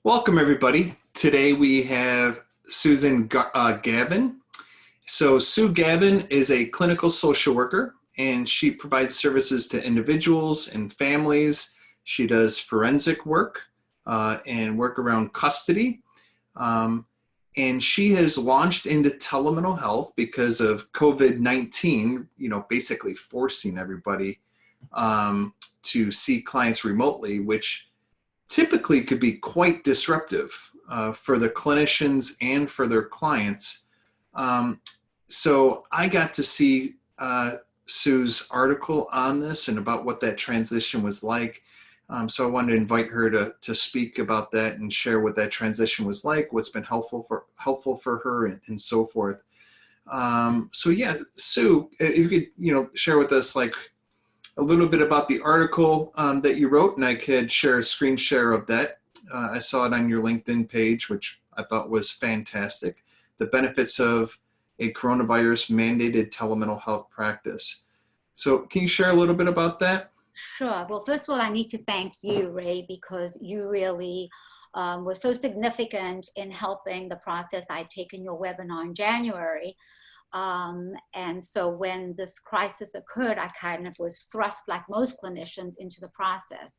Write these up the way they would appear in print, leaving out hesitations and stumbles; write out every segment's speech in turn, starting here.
Welcome, everybody. Today we have Susan Gavin. So Sue Gavin is a clinical social worker, and she provides services to individuals and families. She does forensic work and work around custody. And she has launched into telemental health because of COVID-19, basically forcing everybody to see clients remotely, which typically could be quite disruptive for the clinicians and for their clients. So I got to see Sue's article on this and about what that transition was like. So I wanted to invite her to speak about that and share what that transition was like, what's been helpful for her, and so forth. So yeah, Sue, if you could share with us like a little bit about the article that you wrote, and I could share a screen share of that. I saw it on your LinkedIn page, which I thought was fantastic. The benefits of a coronavirus mandated telemental health practice. So can you share a little bit about that? Sure. Well, first of all, I need to thank you, Ray, because you really were so significant in helping the process. I'd taken your webinar in January. And so when this crisis occurred, I kind of was thrust, like most clinicians, into the process.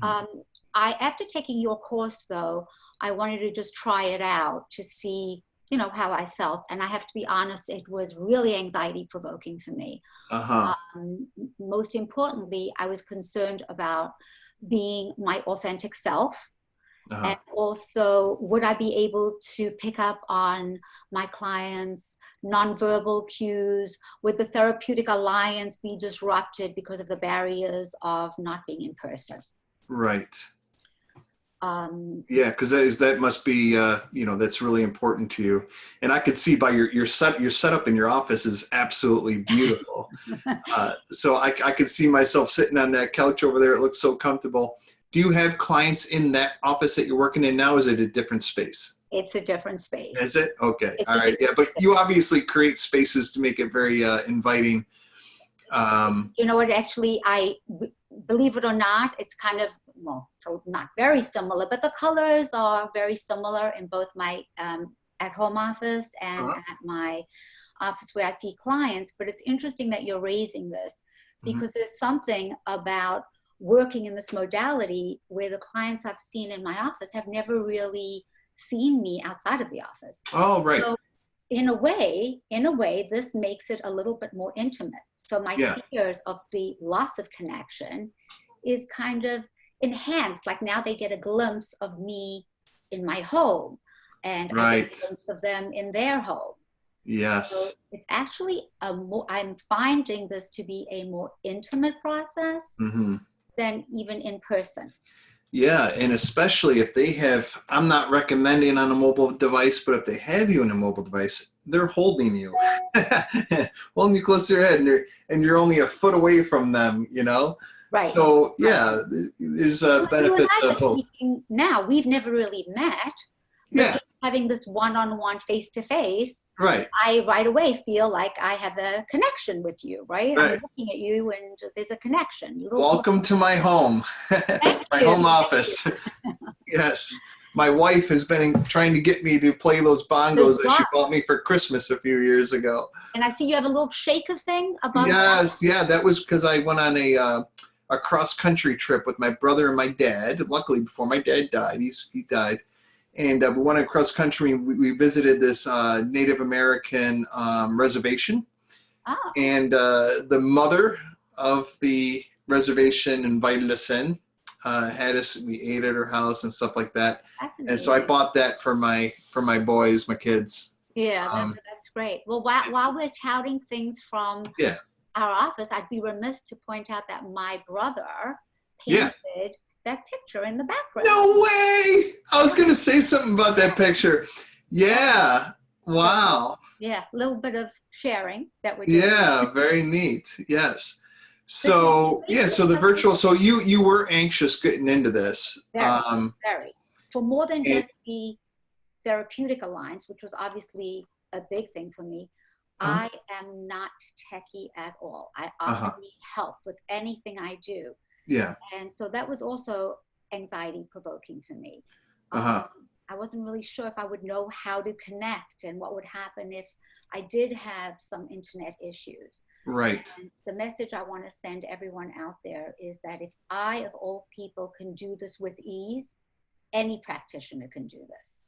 Mm-hmm. After taking your course, though, I wanted to just try it out to see, how I felt. And I have to be honest, it was really anxiety provoking for me. Most importantly, I was concerned about being my authentic self. And also, would I be able to pick up on my clients' nonverbal cues? Would the therapeutic alliance be disrupted because of the barriers of not being in person? Right. Yeah, because that must be, that's really important to you. And I could see by your setup in your office is absolutely beautiful. So I could see myself sitting on that couch over there. It looks so comfortable. Do you have clients in that office that you're working in now? Or is it a different space? It's a different space. Is it? Okay. All right. Yeah, but you obviously create spaces to make it very inviting. You know what? Actually, believe it or not, it's kind of, so not very similar, but the colors are very similar in both my at-home office and at my office where I see clients. But it's interesting that you're raising this because there's something about working in this modality where the clients I've seen in my office have never really seen me outside of the office. Oh, right. So in a way, this makes it a little bit more intimate. So my fears of the loss of connection is kind of enhanced. Like now they get a glimpse of me in my home and I get a glimpse of them in their home. Yes. So it's actually I'm finding this to be a more intimate process than even in person. Yeah, and especially if they have, I'm not recommending on a mobile device, but if they have you in a mobile device, they're holding you, holding you close to your head, and you're only a foot away from them, Right. So yeah, there's a benefit of both. Now, we've never really met, but just having this one-on-one, face-to-face, I right away feel like I have a connection with you, right? I'm looking at you and there's a connection. Welcome to my home, my home office. Yes. My wife has been trying to get me to play those bongos that she bought me for Christmas a few years ago. And I see you have a little shaker thing above that. Yeah, that was because I went on a cross-country trip with my brother and my dad. Luckily, before my dad died, he died. And we went across country. We visited this Native American reservation. Oh. And the mother of the reservation invited us in, we ate at her house and stuff like that. And so I bought that for my boys, my kids. Yeah, that's great. Well, while we're touting things from our office, I'd be remiss to point out that my brother painted that picture in the background. No way! I was going to say something about that picture. Yeah. Wow. Yeah, a little bit of sharing that we're doing. Yeah, very neat. Yes. So, so the virtual, so you were anxious getting into this. Very. For more than just the therapeutic alliance, which was obviously a big thing for me, I am not techie at all. I often need help with anything I do. Yeah. And so that was also anxiety provoking for me. Uh-huh. I wasn't really sure if I would know how to connect and what would happen if I did have some internet issues. Right. And the message I want to send everyone out there is that if I, of all people, can do this with ease, any practitioner can do this.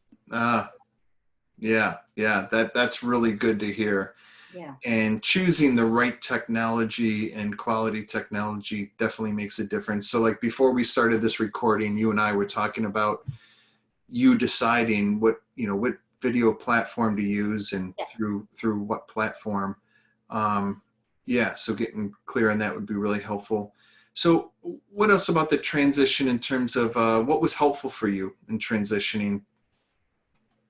Yeah. That's really good to hear. Yeah. And choosing the right technology and quality technology definitely makes a difference. So like before we started this recording, you and I were talking about you deciding what video platform to use and Yes. through what platform. Yeah, so getting clear on that would be really helpful. So what else about the transition in terms of what was helpful for you in transitioning?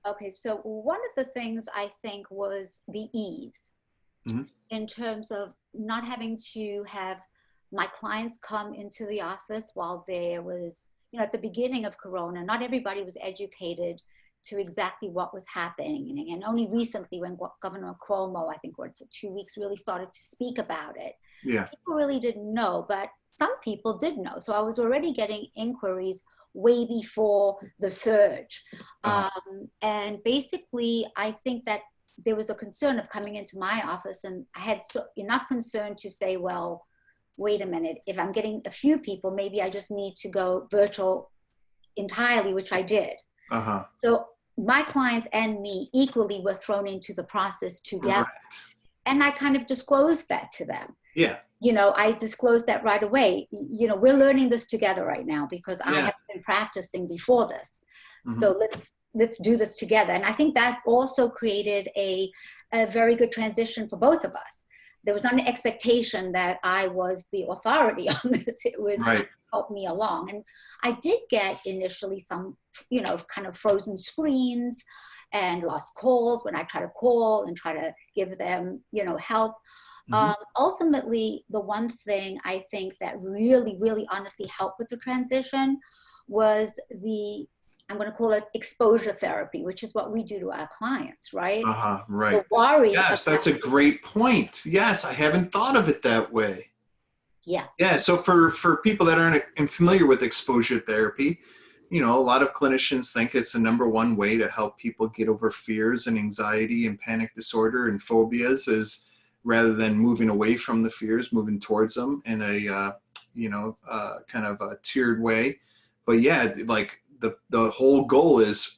Okay, so one of the things I think was the ease Mm-hmm. in terms of not having to have my clients come into the office while there was, at the beginning of Corona, not everybody was educated to exactly what was happening. And only recently when Governor Cuomo, I think it's 2 weeks, really started to speak about it, Yeah. people really didn't know, but some people did know. So I was already getting inquiries way before the surge. And basically, I think that there was a concern of coming into my office, and I had enough concern to say, well, wait a minute, if I'm getting a few people, maybe I just need to go virtual entirely, which I did. So my clients and me equally were thrown into the process together. Right. And I kind of disclosed that to them. Yeah. I disclosed that right away. We're learning this together right now because I have been practicing before this. Mm-hmm. So let's do this together. And I think that also created a very good transition for both of us. There was not an expectation that I was the authority on this. It was right. Help me along. And I did get initially some, kind of frozen screens and lost calls when I try to call and try to give them, help. Mm-hmm. Ultimately, the one thing I think that really, really honestly helped with the transition was I'm going to call it exposure therapy, which is what we do to our clients, right? Right. The worry. Yes, that's a great point. Yes, I haven't thought of it that way. Yeah. Yeah. So for people that aren't familiar with exposure therapy, a lot of clinicians think it's the number one way to help people get over fears and anxiety and panic disorder and phobias, is rather than moving away from the fears, moving towards them in a kind of a tiered way. But yeah, like the whole goal is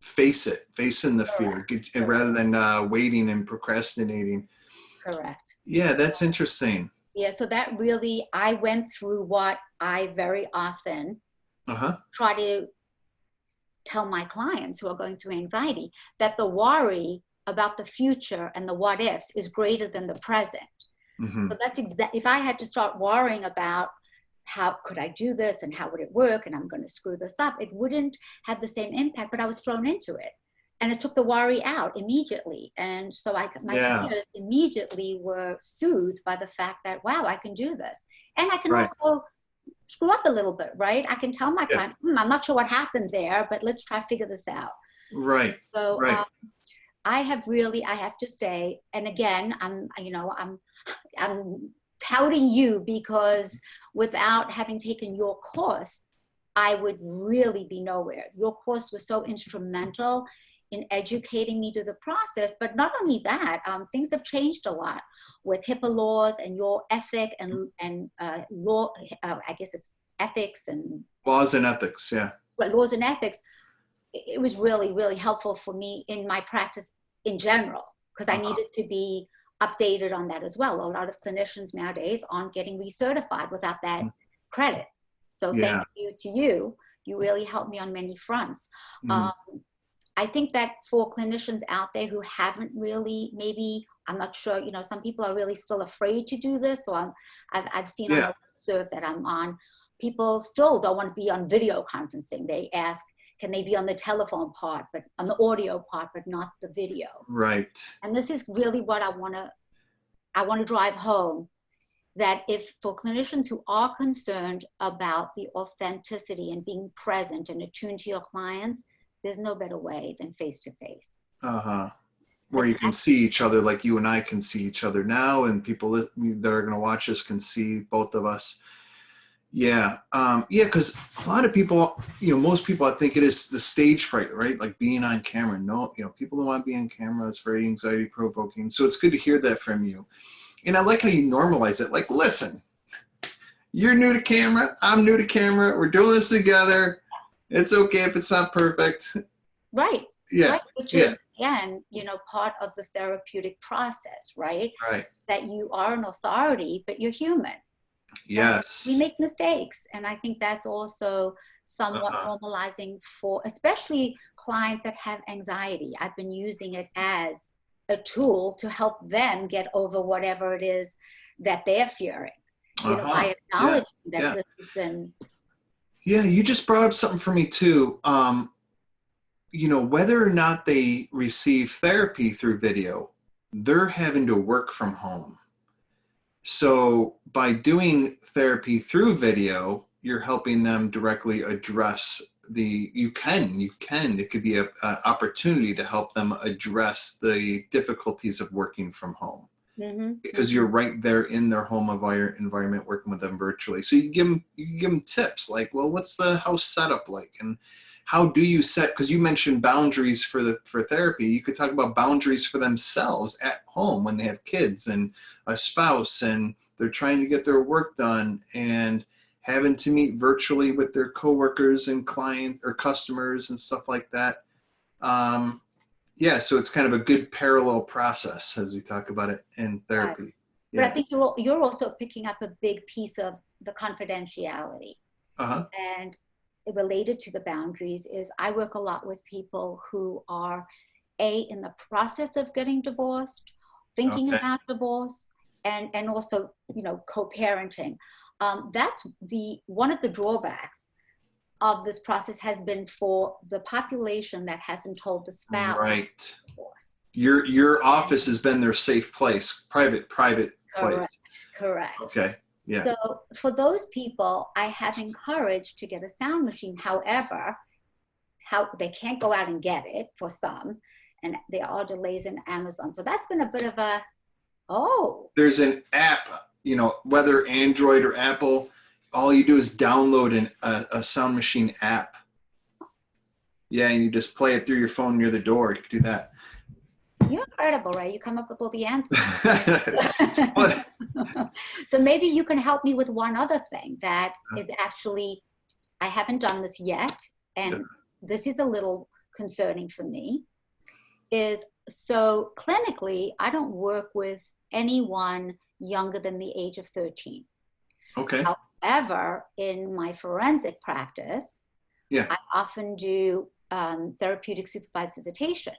facing the fear, rather than waiting and procrastinating. Correct. Yeah, that's interesting. Yeah, so that really, I went through what I very often try to tell my clients who are going through anxiety, that the worry about the future and the what ifs is greater than the present. Mm-hmm. So that's if I had to start worrying about how could I do this and how would it work and I'm going to screw this up, it wouldn't have the same impact, but I was thrown into it. And it took the worry out immediately. And so my fears immediately were soothed by the fact that, wow, I can do this. And I can also screw up a little bit, right? I can tell my client, I'm not sure what happened there, but let's try to figure this out. Right. So I have to say, and again, I'm touting you because without having taken your course, I would really be nowhere. Your course was so instrumental in educating me to the process. But not only that, things have changed a lot with HIPAA laws and your ethic and law. I guess it's ethics and laws and ethics. Yeah. Laws and ethics. It was really, really helpful for me in my practice in general, because I needed to be updated on that as well. A lot of clinicians nowadays aren't getting recertified without that credit. So thank you to you. You really helped me on many fronts. I think that for clinicians out there who haven't really, maybe, I'm not sure, some people are really still afraid to do this. So I've seen on the serve that I'm on, people still don't want to be on video conferencing. They ask, can they be on the telephone part, but on the audio part, but not the video? Right. And this is really what I want to drive home, that if for clinicians who are concerned about the authenticity and being present and attuned to your clients, there's no better way than face-to-face. Where you can see each other like you and I can see each other now, and people that are going to watch us can see both of us. Yeah. Yeah. Because a lot of people, most people, I think it is the stage fright, right? Like being on camera. No, people don't want to be on camera. It's very anxiety provoking. So it's good to hear that from you. And I like how you normalize it. Like, listen, you're new to camera. I'm new to camera. We're doing this together. It's okay if it's not perfect. Right. Yeah. Right. Which is, again, part of the therapeutic process, right? Right. That you are an authority, but you're human. Yes. And we make mistakes. And I think that's also somewhat normalizing for, especially clients that have anxiety. I've been using it as a tool to help them get over whatever it is that they're fearing. I acknowledge that this has been. Yeah, you just brought up something for me too. Whether or not they receive therapy through video, they're having to work from home. So by doing therapy through video, you're helping them directly address it could be an opportunity to help them address the difficulties of working from home. Mm-hmm. Because you're right there in their home environment working with them virtually. So you give them tips like, well, what's the house setup like? And how do you set, because you mentioned boundaries for therapy. You could talk about boundaries for themselves at home when they have kids and a spouse and they're trying to get their work done and having to meet virtually with their coworkers and clients or customers and stuff like that. So it's kind of a good parallel process as we talk about it in therapy. Right. But I think you're also picking up a big piece of the confidentiality. And related to the boundaries is I work a lot with people who are in the process of getting divorced, thinking about divorce, and also, co-parenting. That's one of the drawbacks of this process has been for the population that hasn't told the spouse. Right. Your office has been their safe place, private place. Correct. Okay. Yeah. So for those people, I have encouraged to get a sound machine. However, they can't go out and get it for some, and there are delays in Amazon. So that's been a bit of There's an app, whether Android or Apple, all you do is download a sound machine app. Yeah, and you just play it through your phone near the door. You can do that. You're incredible, right? You come up with all the answers. So maybe you can help me with one other thing that is actually, I haven't done this yet, and this is a little concerning for me, so clinically, I don't work with anyone younger than the age of 13. Okay. However, in my forensic practice, I often do therapeutic supervised visitation.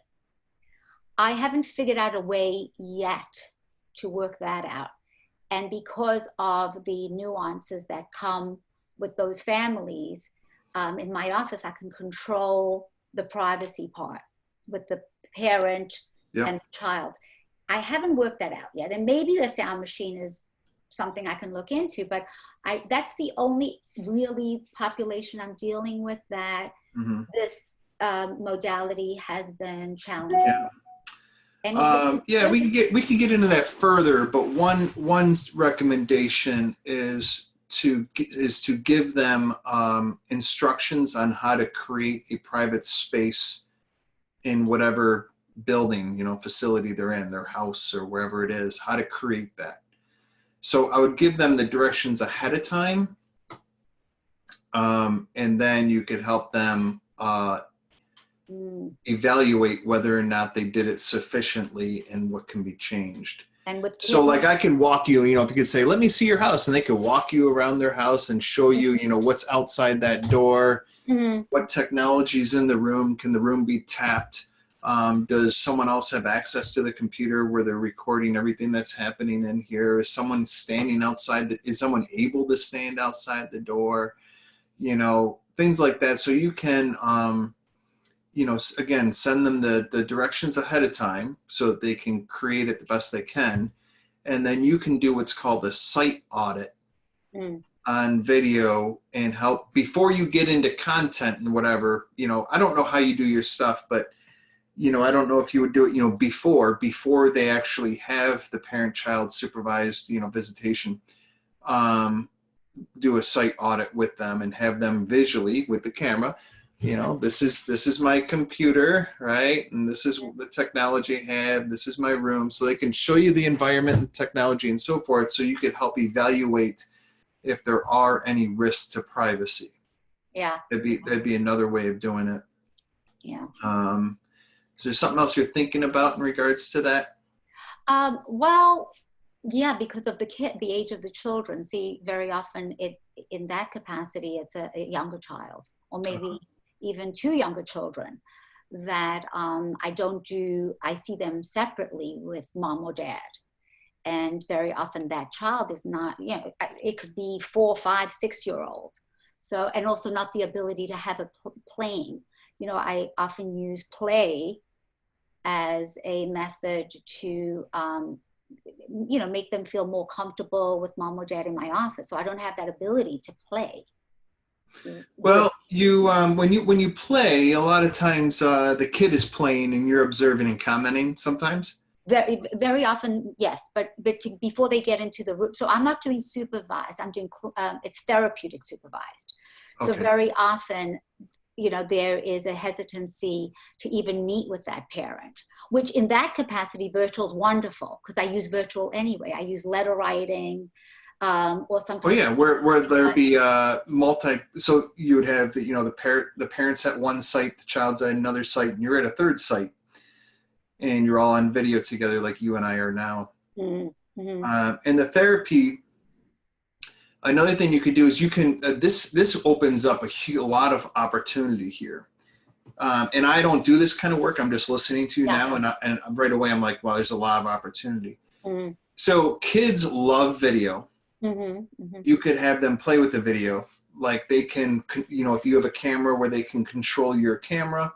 I haven't figured out a way yet to work that out. And because of the nuances that come with those families, in my office, I can control the privacy part with the parent and the child. I haven't worked that out yet. And maybe the sound machine is something I can look into, but that's the only really population I'm dealing with that this modality has been challenging. We could get into that further, but one recommendation is to give them instructions on how to create a private space in whatever building, facility they're in, their house or wherever it is, how to create that. So I would give them the directions ahead of time, and then you could help them evaluate whether or not they did it sufficiently and what can be changed. So like I can walk you, if you could say, let me see your house, and they could walk you around their house and show you, what's outside that door, what technology's in the room, can the room be tapped? Does someone else have access to the computer where they're recording everything that's happening in here? Is someone standing outside? Is someone able to stand outside the door? Things like that. So you can, again, send them the directions ahead of time so that they can create it the best they can. And then you can do what's called a site audit on video and help before you get into content and whatever. I don't know how you do your stuff, but I don't know if you would do it, before they actually have the parent-child supervised, visitation. do a site audit with them and have them visually with the camera, this is my computer, right? And this is the technology I have. This is my room. So they can show you the environment and technology and so forth. So you could help evaluate if there are any risks to privacy. Yeah. That'd be another way of doing it. Yeah. Is there something else you're thinking about in regards to that? Well, yeah, because of the age of the children. See, very often in that capacity, it's a younger child, or maybe even two younger children that I see them separately with mom or dad. And very often that child is not, it could be 4, 5, 6-year-old. So, and also not the ability to have a playing. I often use play as a method to, make them feel more comfortable with mom or dad in my office. So I don't have that ability to play. Well, you when you play, a lot of times the kid is playing and you're observing and commenting sometimes. Very, very often, yes, but before they get into the room. So I'm not doing supervised. I'm doing it's therapeutic supervised. So Okay. very often, there is a hesitancy to even meet with that parent, which in that capacity, virtual is wonderful because I use virtual anyway. I use letter writing, or sometimes. Oh yeah, where there'd be so you would have the parents at one site, the child's at another site, and you're at a third site, and you're all on video together like you and I are now. Mm-hmm. And the therapy, another thing you could do is you can this opens up a lot of opportunity here. And I don't do this kind of work. I'm just listening to you now, and right away I'm like, wow, there's a lot of opportunity. Mm-hmm. So kids love video. Mm-hmm. Mm-hmm. You could have them play with the video. Like they can, if you have a camera where they can control your camera,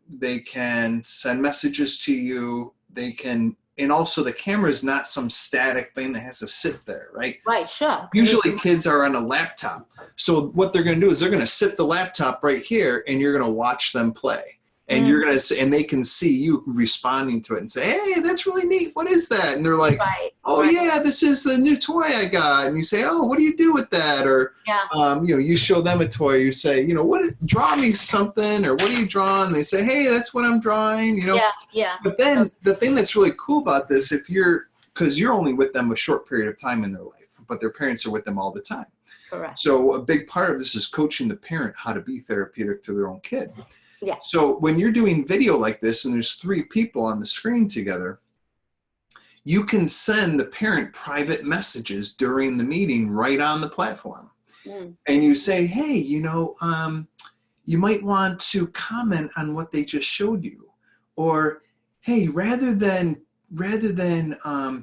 they can send messages to you. They can, and also the camera is not some static thing that has to sit there, right? Right, sure. Usually kids are on a laptop. So what they're going to do is they're going to sit the laptop right here and you're going to watch them play. And you're going to, and they can see you responding to it and say, hey, that's really neat. What is that? And they're like, yeah, this is the new toy I got. And you say, oh, what do you do with that? Or, you show them a toy. You say, draw me something, or what are you drawing? And they say, hey, that's what I'm drawing, Yeah. But then the thing that's really cool about this, because you're only with them a short period of time in their life, but their parents are with them all the time. Correct. So a big part of this is coaching the parent how to be therapeutic to their own kid. Yeah. So when you're doing video like this and there's 3 people on the screen together, you can send the parent private messages during the meeting right on the platform. And you say, hey, you might want to comment on what they just showed you. Or, hey, rather than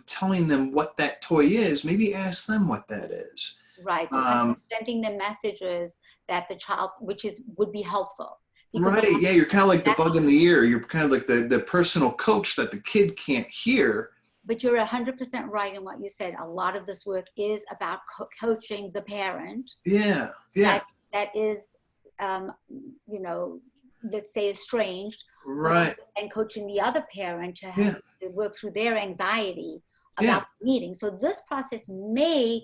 telling them what that toy is, maybe ask them what that is. Right. So sending them messages that the child, would be helpful. Right. Yeah. You're kind of like the bug in the ear. You're kind of like the personal coach that the kid can't hear. But you're 100% right in what you said. A lot of this work is about coaching the parent. Yeah. Yeah. That is, let's say estranged. Right. And coaching the other parent to work through their anxiety about the meeting. So this process may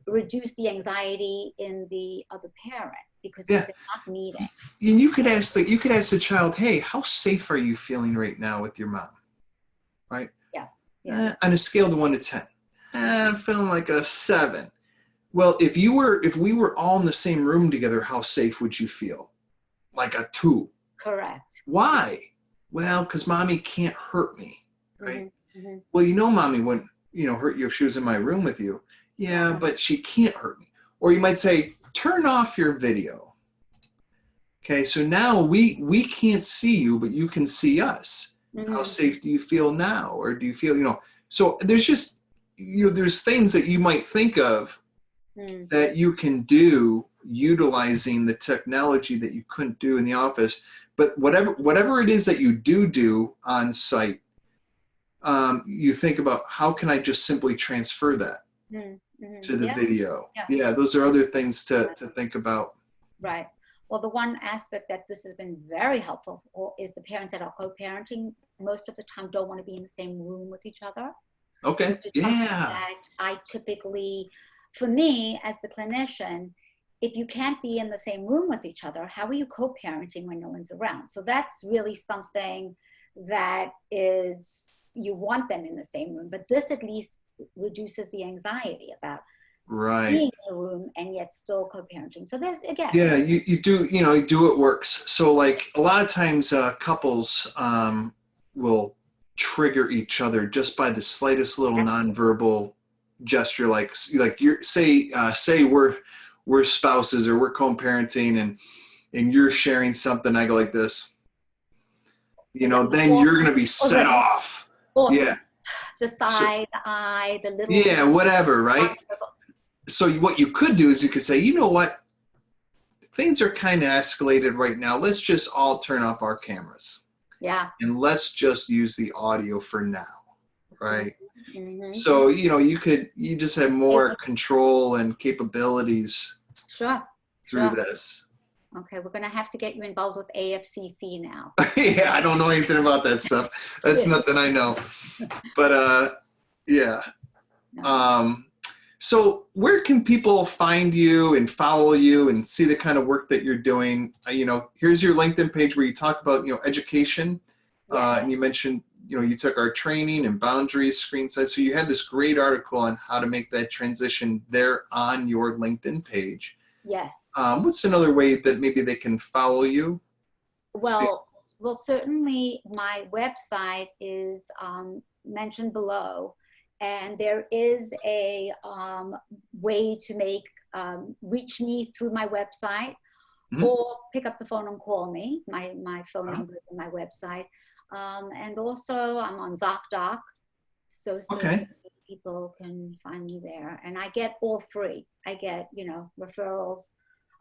reduce the anxiety in the other parent because they're not meeting. And you could ask the child, hey, how safe are you feeling right now with your mom? Right? Yeah. On a scale of 1 to 10, I'm feeling like a 7. Well, if we were all in the same room together, how safe would you feel? Like a 2. Correct. Why? Well, because mommy can't hurt me, right? Mm-hmm. Well, mommy wouldn't, hurt you if she was in my room with you. Yeah, but she can't hurt me. Or you might say, turn off your video. Okay, so now we can't see you, but you can see us. Mm-hmm. How safe do you feel now? Or do you feel, so there's just, there's things that you might think of that you can do utilizing the technology that you couldn't do in the office. But whatever it is that you do on site, you think about how can I just simply transfer that to the video. Yeah, those are other things to think about. Right. Well, the one aspect that this has been very helpful for is the parents that are co-parenting most of the time don't want to be in the same room with each other. Okay. Yeah. That I typically for me as the clinician, if you can't be in the same room with each other, how are you co-parenting when no one's around? So that's really something that is, you want them in the same room, but this at least reduces the anxiety about being in a room and yet still co-parenting. So there's, again. Yeah, you do, you do what works. So like a lot of times couples will trigger each other just by the slightest little nonverbal gesture, like you're say we're spouses or we're co-parenting and you're sharing something. I go like this, then you're going to be set off. Yeah. The side eye, the little. Whatever, right? So what you could do is you could say, you know what? Things are kind of escalated right now. Let's just all turn off our cameras. Yeah. And let's just use the audio for now, right? Mm-hmm. So, you just have more control and capabilities through this. Okay, we're going to have to get you involved with AFCC now. Yeah, I don't know anything about that stuff. That's nothing I know. But, yeah. So where can people find you and follow you and see the kind of work that you're doing? Here's your LinkedIn page where you talk about, education. And you mentioned, you took our training and boundaries screen size. So you had this great article on how to make that transition there on your LinkedIn page. Yes. What's another way that maybe they can follow you? Well, certainly my website is mentioned below. And there is a way to reach me through my website, or pick up the phone and call me. My phone number is on my website. And also I'm on ZocDoc, so people can find me there. And I get all three. I get, referrals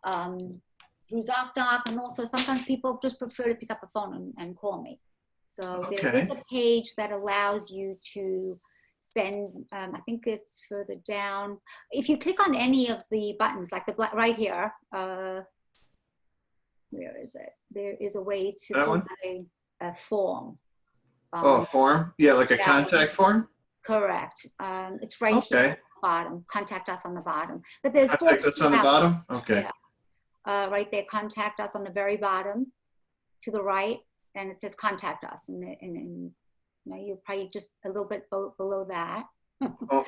through ZocDoc, and also sometimes people just prefer to pick up the phone and call me. So there is a page that allows you to send, I think it's further down. If you click on any of the buttons, like right here, where is it? There is a way to fill a form. A form? Yeah, like a contact form? Correct. It's right here at the bottom. Contact us on the bottom. But there's contact us on the bottom? Okay. Yeah. Right there, contact us on the very bottom to the right, and it says contact us. And you're probably just a little bit below that.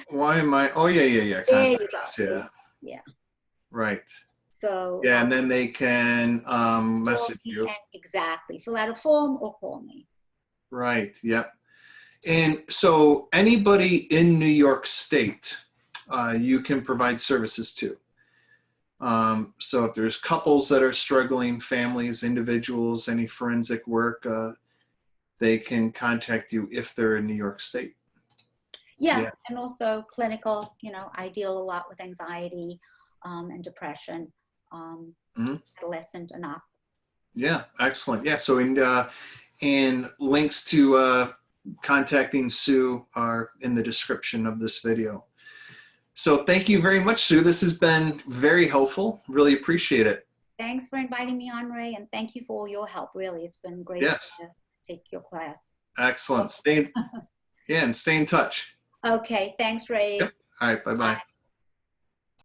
Why am I? Oh, yeah. There you go. Yeah. Right. So. Yeah, and then they can message you. Exactly. Fill out a form or call me. Right. Yep. And so anybody in New York State, you can provide services to. So if there's couples that are struggling, families, individuals, any forensic work, they can contact you if they're in New York State. Yeah. And also clinical, I deal a lot with anxiety and depression, adolescent and up. Yeah, excellent. Yeah, so and links to contacting Sue are in the description of this video. So thank you very much, Sue. This has been very helpful. Really appreciate it. Thanks for inviting me on, Ray, and thank you for all your help. Really, it's been great to take your class. Excellent. Stay in touch. Okay, thanks, Ray. Yep. All right, bye-bye.